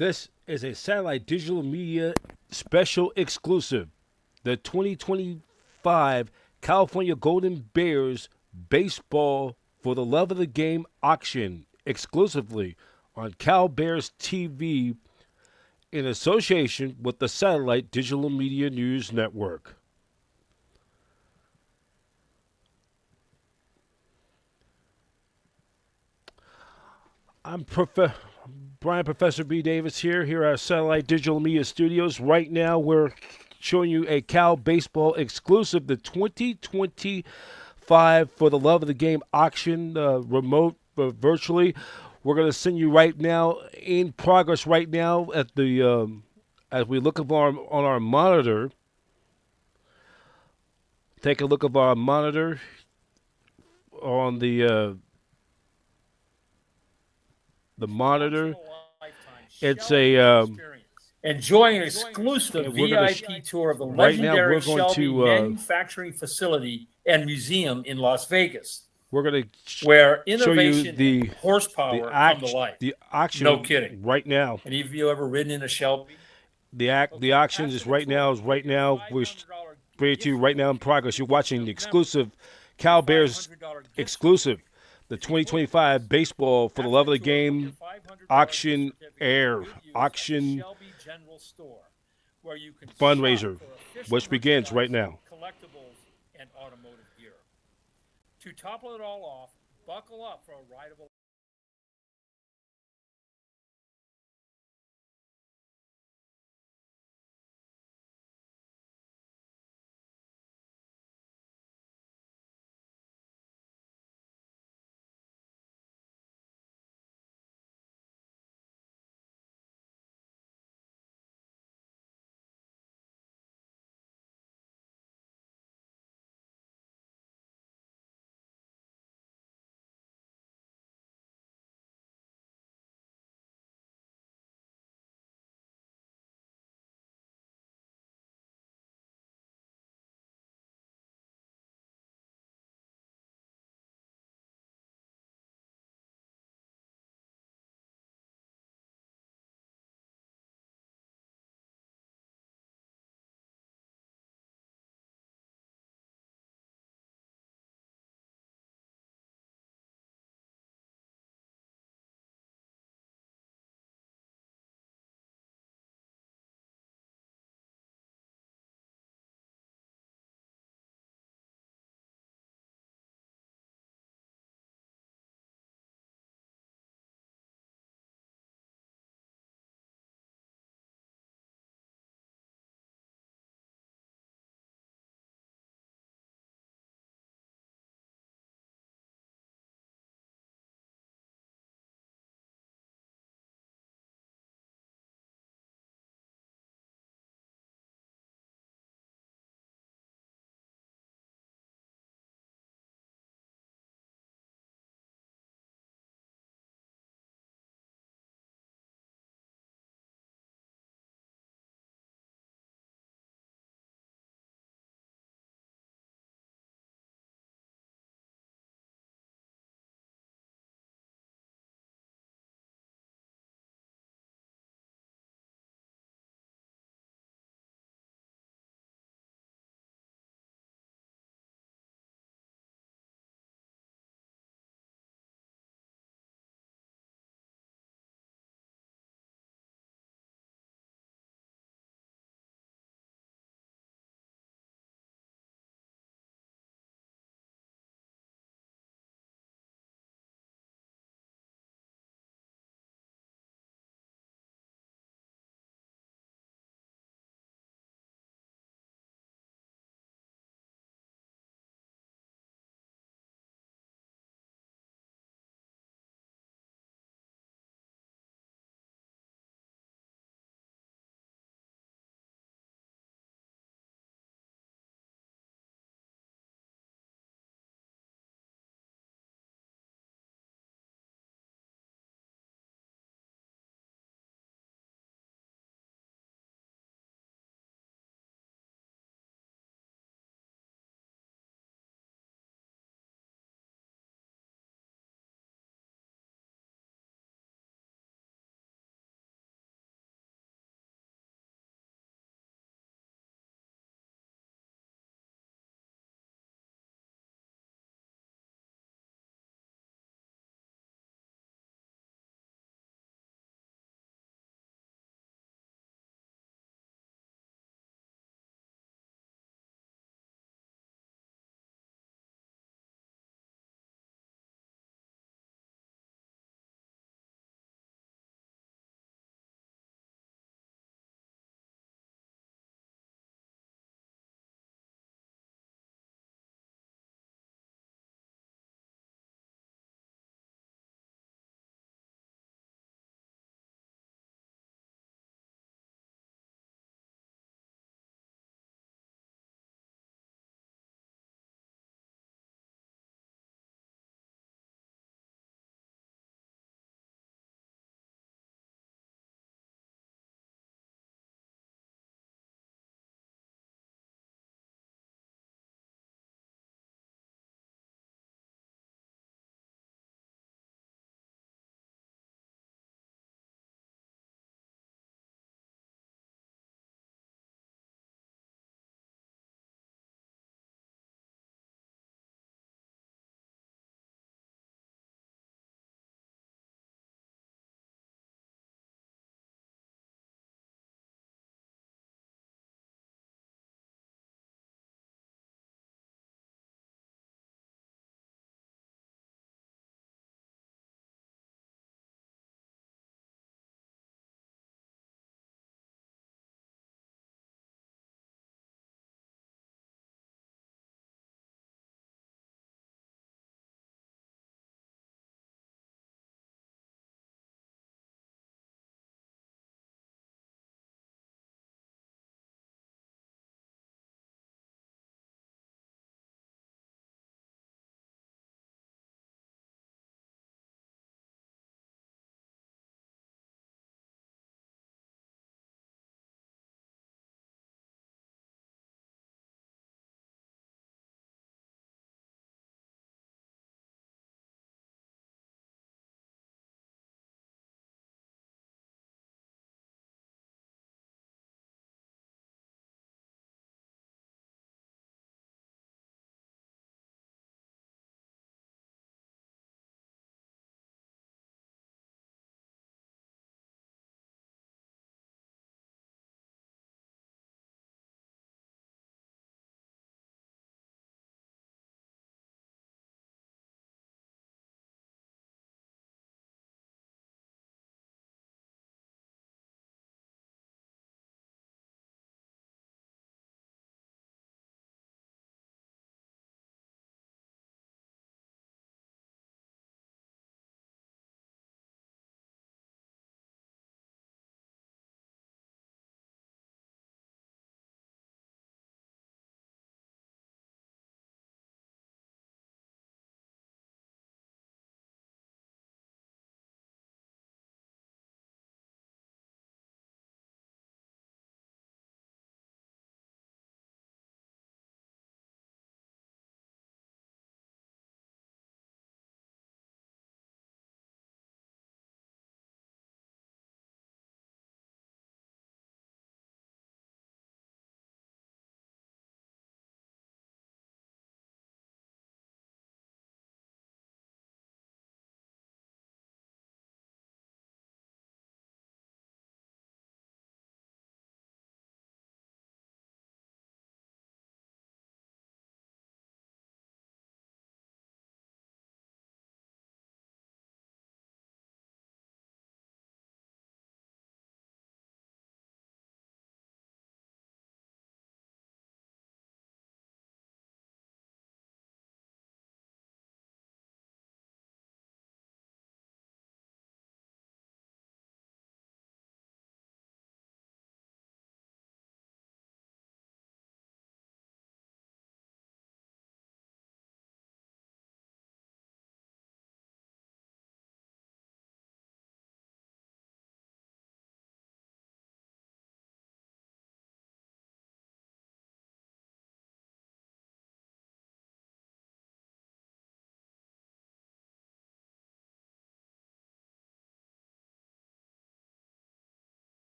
This is a satellite digital media special exclusive. The 2025 California Golden Bears baseball for the love of the game auction exclusively on Cal Bears TV in association with the Satellite Digital Media News Network. I'm Brian Professor B. Davis here at Satellite Digital Media Studios. Right now, we're showing you a Cal Baseball exclusive, the 2025 for the Love of the Game auction, remote, virtually. We're going to send you right now, in progress right now, at the as we look on our monitor. Take a look of our monitor on the monitor. It's a Enjoy an exclusive and we're gonna VIP tour of the right now legendary we're going Shelby to Manufacturing Facility and Museum in Las Vegas, we're gonna where show you innovation and horsepower come to life. the auction No kidding. right now. Any of you ever ridden in a Shelby? The auction is right now. We're bringing it to you right now in progress. You're watching the exclusive Cal Bears exclusive, the 2025 baseball for the love of the game auction auction fundraiser, which begins right now. Collectibles and automotive gear. To topple it all off, buckle up for a ride of a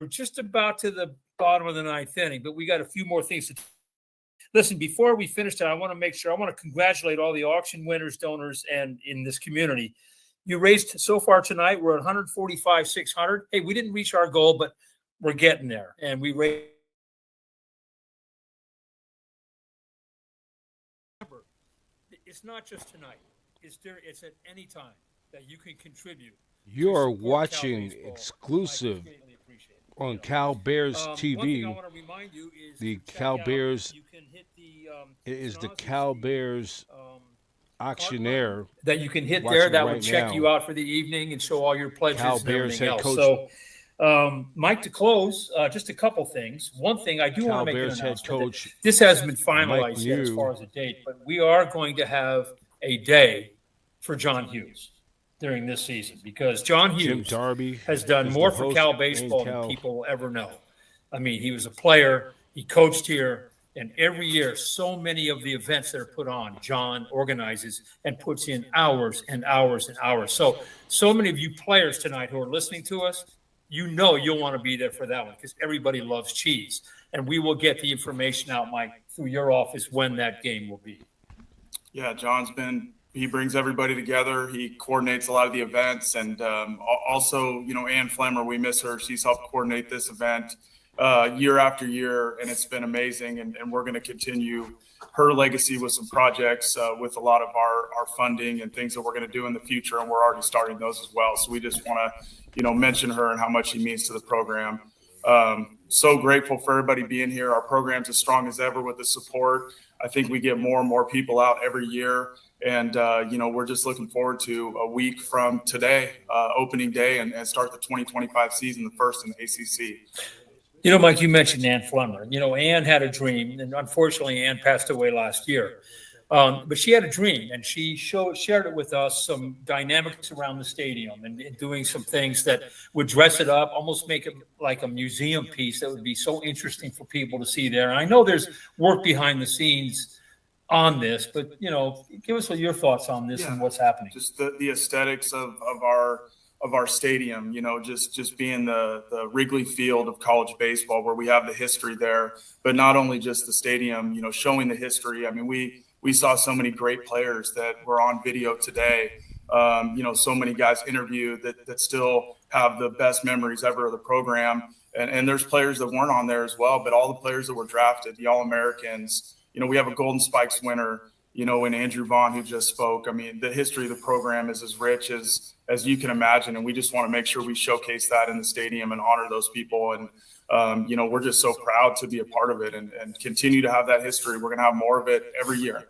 We're just about to the bottom of the ninth inning, but we got a few more things to listen. Before we finish that, I want to congratulate all the auction winners, donors, and in this community. You raised so far tonight, we're at 145,600. Hey, we didn't reach our goal, but we're getting there. And we raised. Remember, it's not just tonight. It's at any time that you can contribute. You are watching exclusive on Cal Bears TV. One thing I want to remind you is the Cal Bears. You can hit the, It is the Cal Bears auctioneer that you can hit there. That right would check now. you out for the evening and show all your pledges Cal and Bears everything head else. coach. So, Mike, to close, just a couple things. One thing I do Cal want to make Bears an head announcement. coach This hasn't been Mike finalized yet as Neu. far as a date, but we are going to have a day for John Hughes during this season because John Jim Hughes Darby has done is more the for host Cal and baseball Cal- than people will ever know. I mean, he was a player, he coached here, and every year, so many of the events that are put on, John organizes and puts in hours and hours and hours. So many of you players tonight who are listening to us, you know you'll want to be there for that one because everybody loves cheese. And we will get the information out, Mike, through your office when that game will be. Yeah, he brings everybody together. He coordinates a lot of the events. And also, Ann Flemmer, we miss her. She's helped coordinate this event year after year, and it's been amazing. And we're going to continue her legacy with some projects with a lot of our funding and things that we're going to do in the future. And we're already starting those as well. So we just want to, mention her and how much she means to the program. So grateful for everybody being here. Our program's as strong as ever with the support. I think we get more and more people out every year. And, we're just looking forward to a week from today, opening day, and start the 2025 season, the first in the ACC. Mike, you mentioned Ann Flemmer. Ann had a dream, and unfortunately, Ann passed away last year. But she had a dream, and she shared it with us, some dynamics around the stadium and doing some things that would dress it up, almost make it like a museum piece that would be so interesting for people to see there. And I know there's work behind the scenes on this, but, give us your thoughts on this and what's happening. Just the aesthetics of our stadium, just being the Wrigley Field of college baseball, where we have the history there, but not only just the stadium, showing the history. I mean, we saw so many great players that were on video today. So many guys interviewed that still have the best memories ever of the program. And there's players that weren't on there as well, but all the players that were drafted, the All-Americans, we have a Golden Spikes winner, and Andrew Vaughn, who just spoke. I mean, the history of the program is as rich as you can imagine. And we just want to make sure we showcase that in the stadium and honor those people. And, we're just so proud to be a part of it and continue to have that history. We're going to have more of it every year.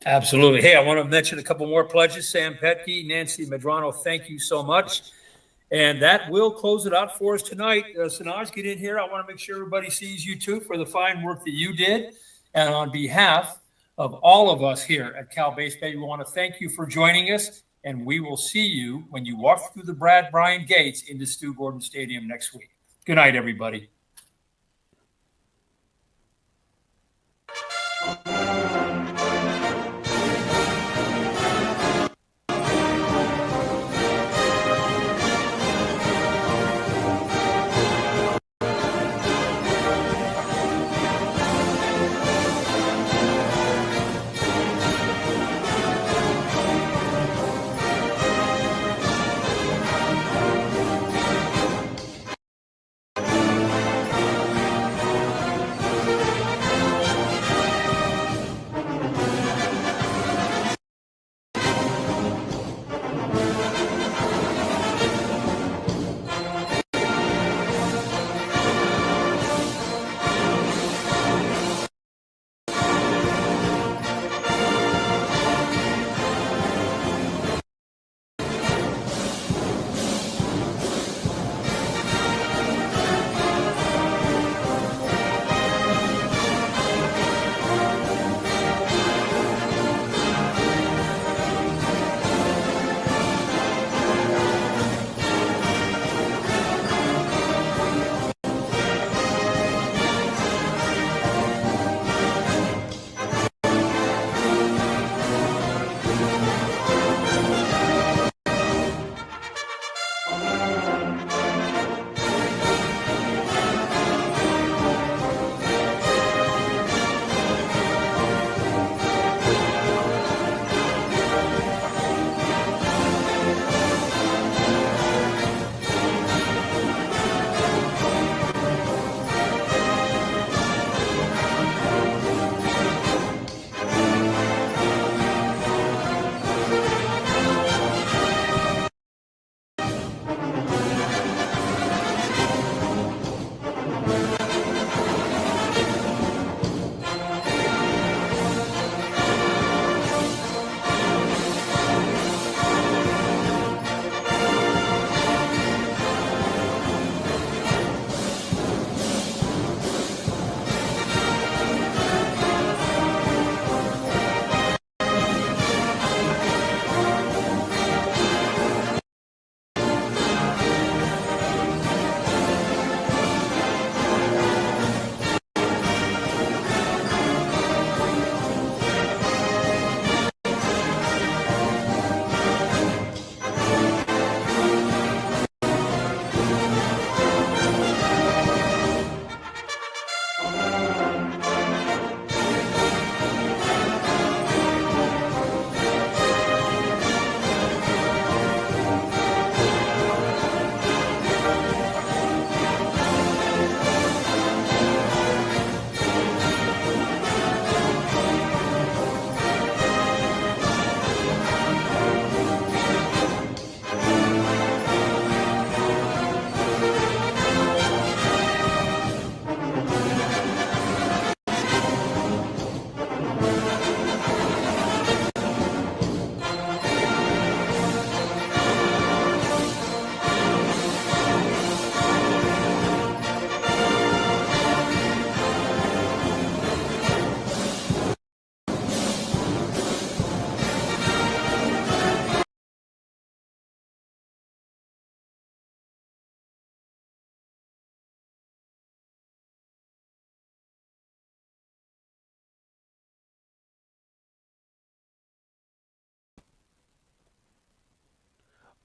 Absolutely. Hey, I want to mention a couple more pledges. Sam Petke, Nancy Medrano, thank you so much. And that will close it out for us tonight. Sanaj, get in here. I want to make sure everybody sees you too for the fine work that you did. And on behalf of all of us here at Cal Baseball, we want to thank you for joining us. And we will see you when you walk through the Brad Bryant gates into Stu Gordon Stadium next week. Good night, everybody.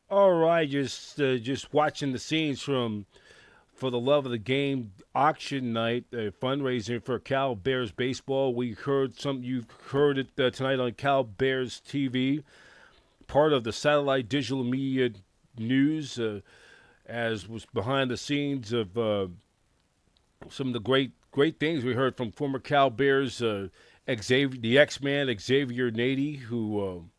All right, just watching the scenes from for the love of the game auction night, fundraising for Cal Bears baseball. We heard some. You heard it tonight on Cal Bears TV, part of the satellite digital media news, as was behind the scenes of some of the great things we heard from former Cal Bears Xavier, the X-Man Xavier Nady, who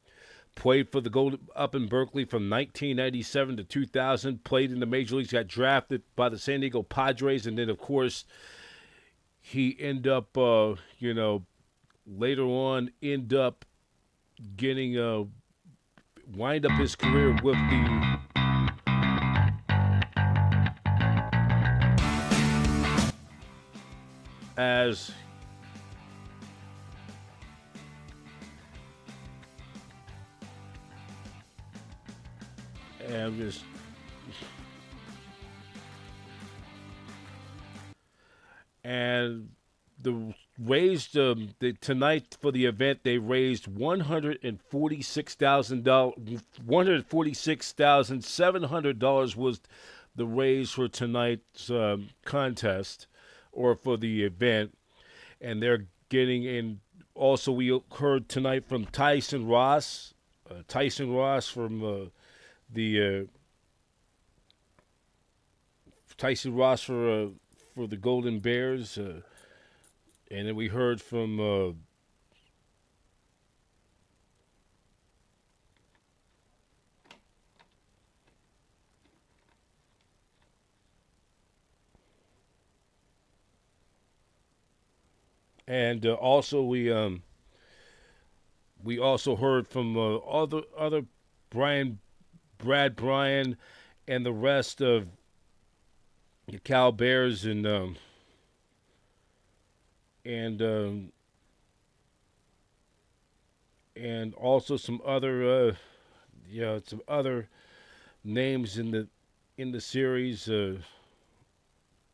played for the Gold up in Berkeley from 1997 to 2000. Played in the major leagues, got drafted by the San Diego Padres, and then of course he ended up, later on, end up getting wind up his career with the as and just and the raised tonight for the event they raised $146,700 was the raise for tonight's contest or for the event, and they're getting in. Also, we heard tonight from Tyson Ross from the Tyson Ross for the Golden Bears, and then we heard from and also we also heard from other Brad Bryan and the rest of the Cal Bears and and also some other names in the series.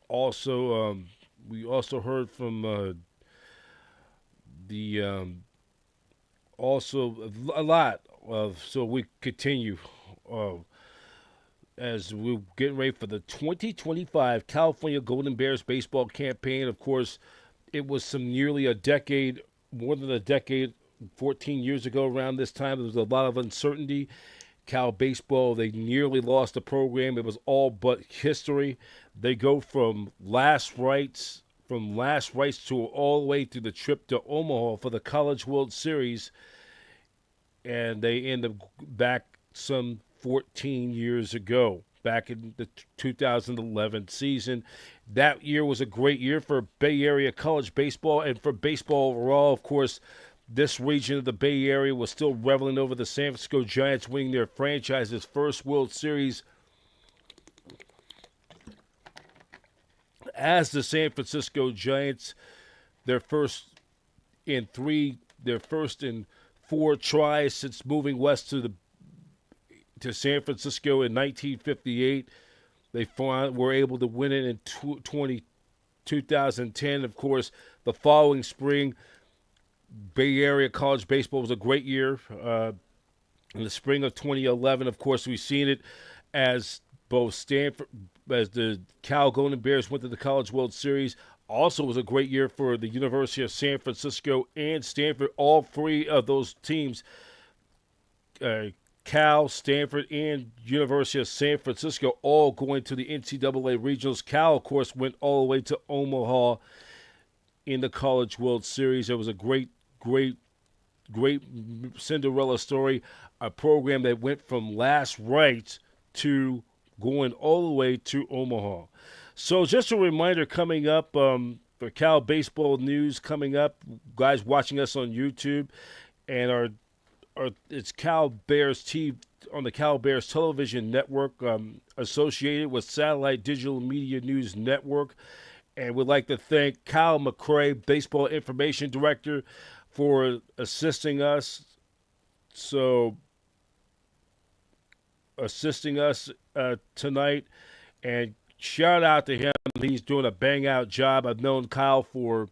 Also, we also heard from the also a lot of. So we continue uh, as we're getting ready for the 2025 California Golden Bears baseball campaign. Of course, it was some nearly a decade, more than a decade, 14 years ago around this time. There was a lot of uncertainty. Cal baseball, they nearly lost the program. It was all but history. They go from last rights to all the way to the trip to Omaha for the College World Series, and they end up back some 14 years ago, back in the 2011 season. That year was a great year for Bay Area college baseball and for baseball overall. Of course, this region of the Bay Area was still reveling over the San Francisco Giants winning their franchise's first World Series as the San Francisco Giants, their first in four tries since moving west to San Francisco in 1958. They were able to win it in 2010. Of course, the following spring, Bay Area college baseball was a great year. In the spring of 2011, of course, we've seen it as as the Cal Golden Bears went to the College World Series. Also was a great year for the University of San Francisco and Stanford. All three of those teams, Cal, Stanford, and University of San Francisco, all going to the NCAA regionals. Cal, of course, went all the way to Omaha in the College World Series. It was a great Cinderella story, a program that went from last rights to going all the way to Omaha. So just a reminder coming up for Cal baseball news coming up, guys watching us on YouTube, and it's Cal Bears TV on the Cal Bears television network, associated with Satellite Digital Media News Network. And we'd like to thank Kyle McCray, Baseball Information Director, for assisting us. Tonight, and shout out to him. He's doing a bang out job. I've known Kyle for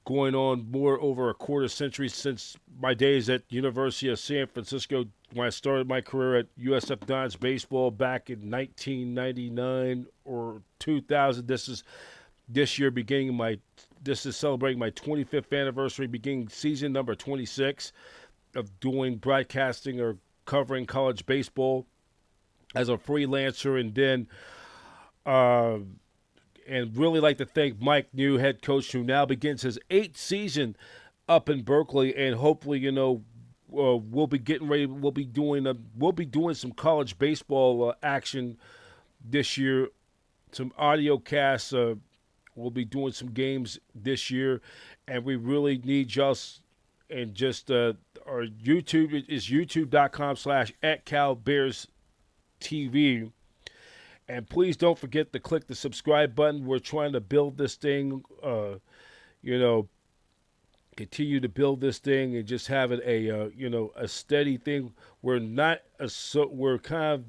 going on more over a quarter century since my days at University of San Francisco when I started my career at USF Dons baseball back in 1999 or 2000. This year beginning my this is celebrating my 25th anniversary, beginning season number 26 of doing broadcasting or covering college baseball as a freelancer, uh, and really like to thank Mike Neu, head coach, who now begins his 8th season up in Berkeley, and hopefully, we'll be getting ready. We'll be doing some college baseball action this year, some audio casts. We'll be doing some games this year, and we really need y'all. And just our YouTube is youtube.com/@CalBearsTV. And please don't forget to click the subscribe button. We're trying to build this thing, continue to build this thing and just have it a steady thing. We're not we're kind of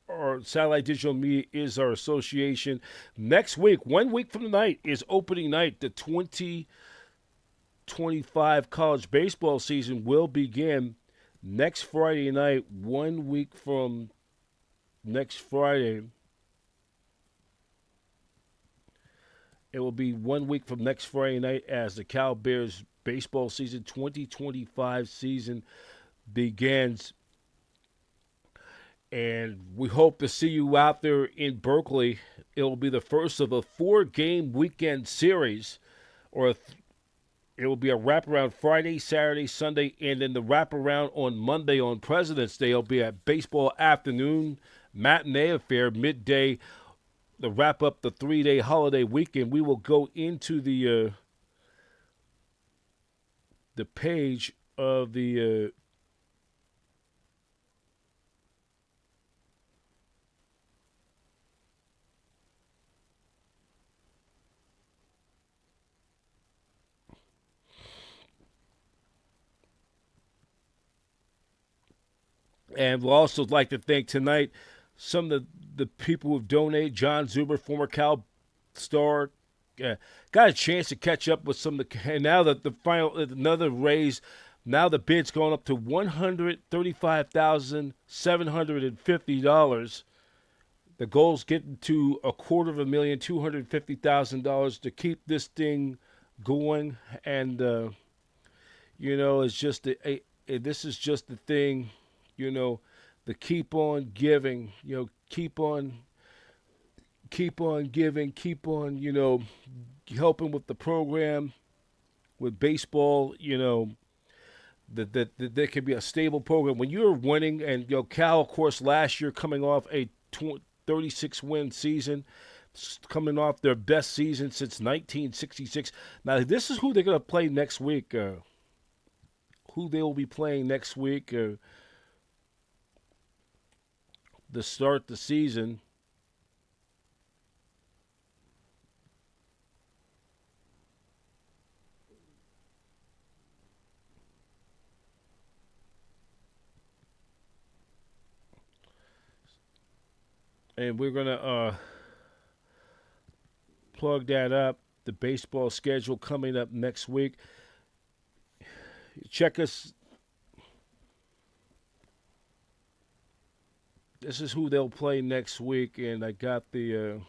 our Satellite Digital Media is our association. Next week, 1 week from tonight, is opening night. The 2025 college baseball season will begin next Friday night. 1 week from next Friday. It will be 1 week from next Friday night as the Cal Bears baseball season 2025 season begins. And we hope to see you out there in Berkeley. It will be the first of a 4-game weekend series, it will be a wraparound Friday, Saturday, Sunday, and then the wraparound on Monday on President's Day. It'll be a baseball afternoon matinee affair, midday, to wrap up the 3-day holiday weekend. We will go into the page of the and we'll also like to thank tonight some of the people who've donated. John Zuber, former Cal star, got a chance to catch up with some of the. And now that the final another raise, now the bid's going up to $135,750. The goal's getting to $250,000 to keep this thing going, and it's just this is just the thing, the keep on giving, keep on giving, keep on, helping with the program, with baseball, that there can be a stable program. When you're winning, and, Cal, of course, last year coming off a 36-win season, coming off their best season since 1966. Now, this is who they're going to play next week, who they will be playing next week to start the season. And we're going to plug that up, the baseball schedule coming up next week. Check us. This is who they'll play next week, and I got the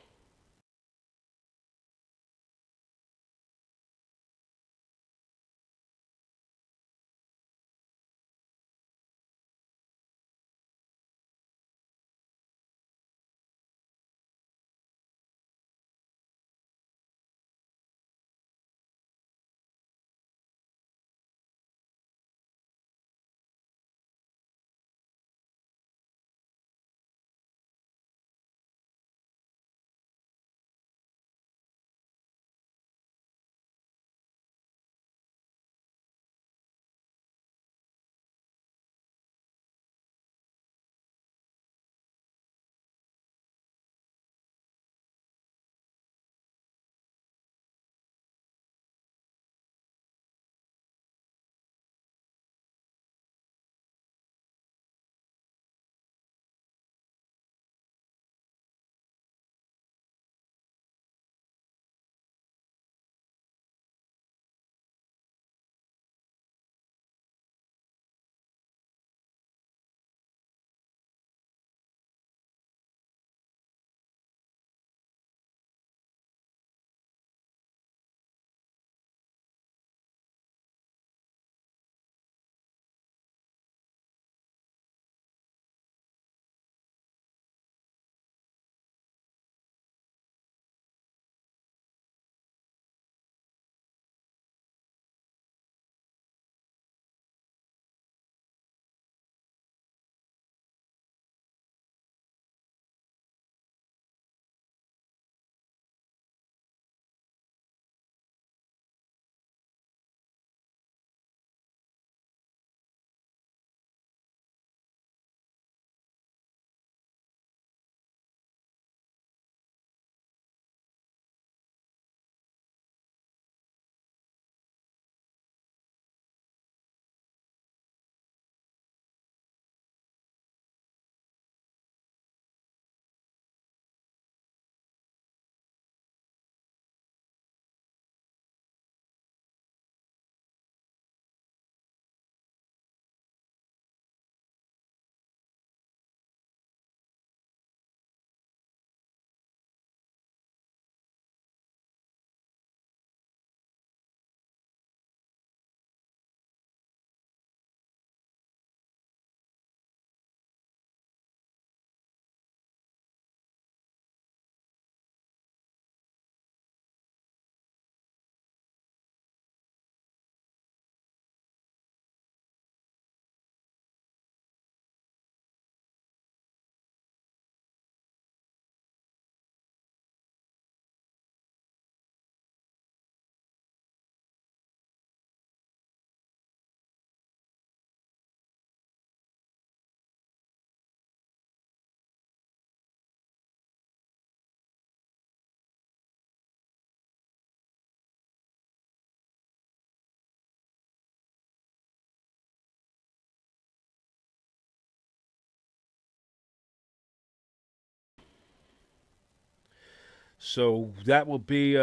So that will be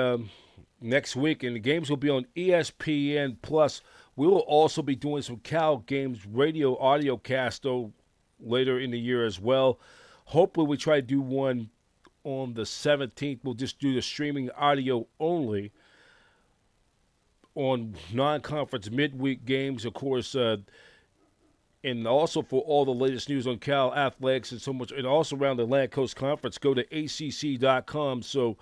next week, and the games will be on ESPN Plus. We will also be doing some Cal games radio audio cast though later in the year as well. Hopefully, we try to do one on the 17th. We'll just do the streaming audio only on non-conference midweek games, of course, and also for all the latest news on Cal athletics and so much, and also around the Atlantic Coast Conference, go to acc.com. So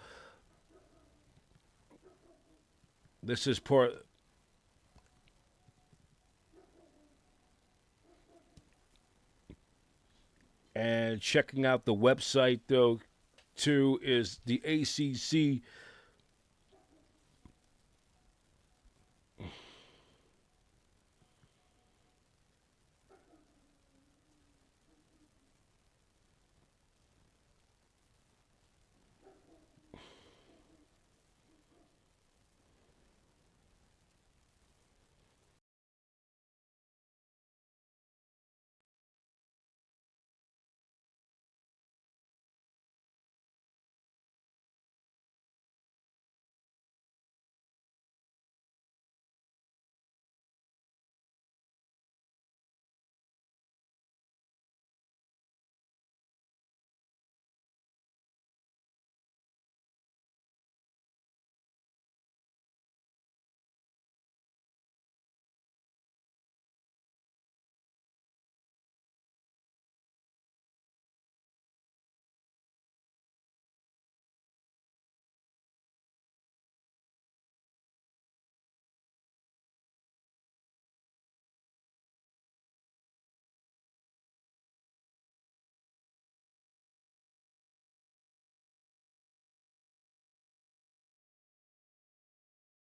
this is part. And checking out the website, though, too, is the ACC.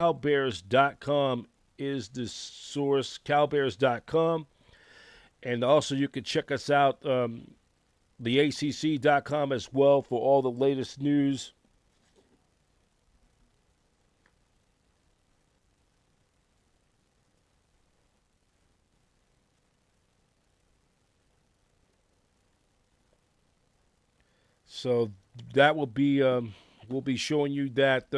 CalBears.com is the source, CalBears.com. And also, you can check us out, the ACC.com as well, for all the latest news. So that will be, we'll be showing you that.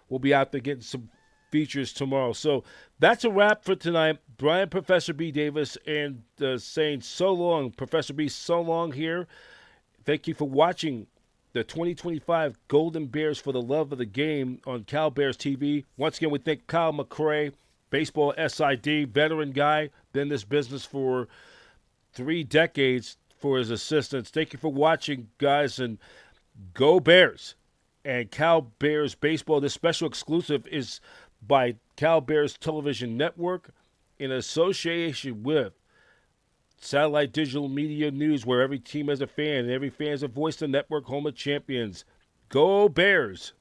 We'll be out there getting some features tomorrow. So that's a wrap for tonight. Brian, Professor B. Davis, and saying so long, Professor B. So long here. Thank you for watching the 2025 Golden Bears for the Love of the Game on Cal Bears TV. Once again, we thank Kyle McCray, baseball SID, veteran guy, been in this business for 3 decades, for his assistance. Thank you for watching, guys, and go Bears. And Cal Bears Baseball. This special exclusive is by Cal Bears Television Network in association with Satellite Digital Media News, where every team has a fan and every fan has a voice. The network, home of champions. Go Bears!